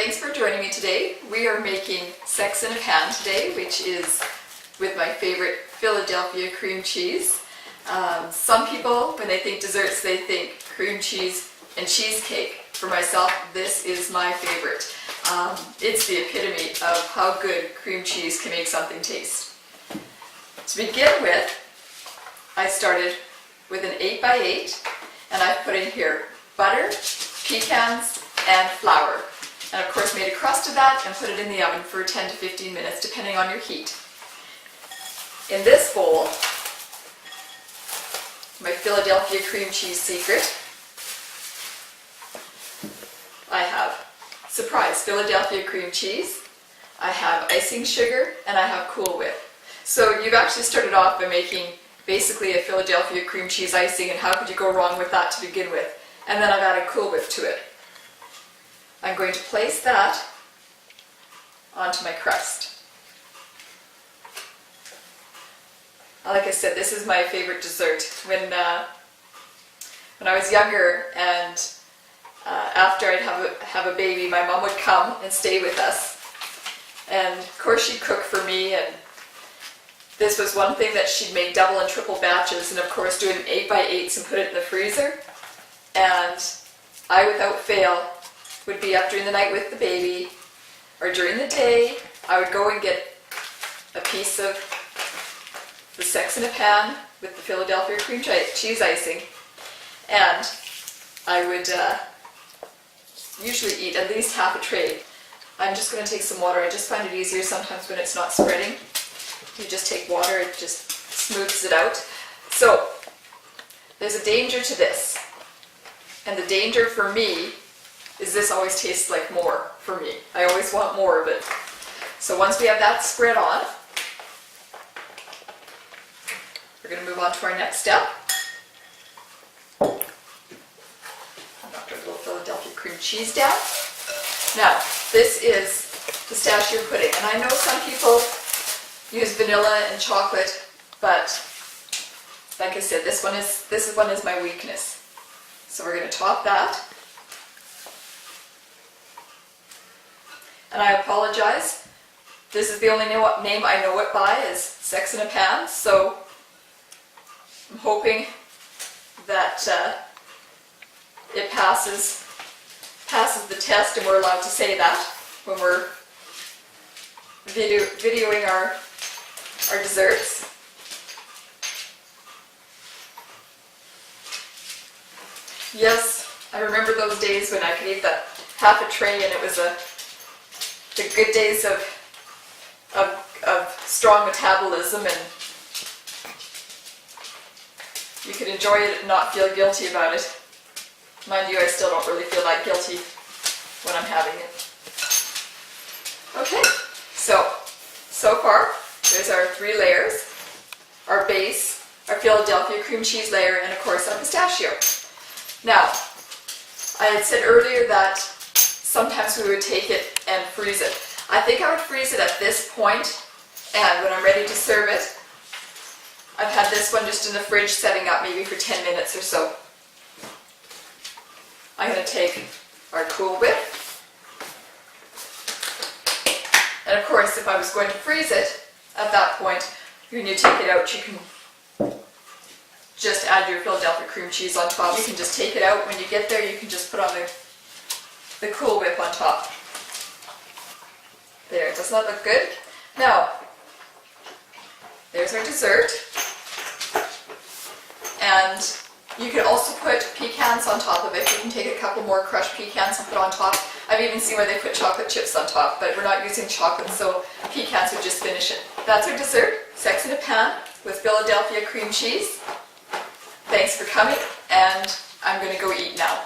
Thanks for joining me today. We are making sex in a pan today, which is with my favorite Philadephia cream cheese. Some people, when they think desserts, they think cream cheese and cheesecake. For myself, this is my favorite. It's the epitome of how good cream cheese can make something taste. To begin with, I started with an 8x8, and I've put in here butter, pecans, and flour. And of course made a crust of that and put it in the oven for 10 to 15 minutes depending on your heat. In this bowl, my Philadephia cream cheese secret, I have surprise Philadephia cream cheese, I have icing sugar, and I have Cool Whip. So you've actually started off by making basically a Philadephia cream cheese icing, and how could you go wrong with that to begin with? And then I've added Cool Whip to it. I'm going to place that onto my crust. Like I said, this is my favorite dessert. When I was younger and after I'd have a baby, my mom would come and stay with us. And of course she'd cook for me, and this was one thing that she'd make double and triple batches, and of course do it in 8x8s and put it in the freezer. And I, without fail, would be up during the night with the baby, or during the day, I would go and get a piece of the sex in a pan with the Philadephia cream cheese icing, and I would usually eat at least half a tray. I'm just going to take some water. I just find it easier sometimes when it's not spreading. You just take water, it just smooths it out. So, there's a danger to this, and the danger for me is this always tastes like more for me. I always want more of it. So once we have that spread on, we're going to move on to our next step. I knocked our little Philadephia cream cheese down. Now, this is pistachio pudding, and I know some people use vanilla and chocolate, but like I said, this one is my weakness. So we're going to top that. And I apologize, this is the only name I know it by, is sex in a pan, so I'm hoping that it passes the test and we're allowed to say that when we're videoing our desserts. Yes, I remember those days when I could eat that half a tray, and it was the good days of strong metabolism, and you could enjoy it and not feel guilty about it. Mind you, I still don't really feel that guilty when I'm having it. Okay, so far, there's our 3 layers, our base, our Philadephia cream cheese layer, and of course our pistachio. Now, I had said earlier that sometimes we would take it and freeze it. I think I would freeze it at this point, and when I'm ready to serve it, I've had this one just in the fridge setting up maybe for 10 minutes or so. I'm going to take our Cool Whip, and of course if I was going to freeze it at that point, when you take it out, you can just add your Philadephia cream cheese on top. You can just take it out. When you get there, you can just put on the Cool Whip on top. There, doesn't that look good? Now, there's our dessert. And you can also put pecans on top of it. You can take a couple more crushed pecans and put on top. I've even seen where they put chocolate chips on top, but we're not using chocolate, so pecans would just finish it. That's our dessert, sex in a pan with Philadephia cream cheese. Thanks for coming, and I'm going to go eat now.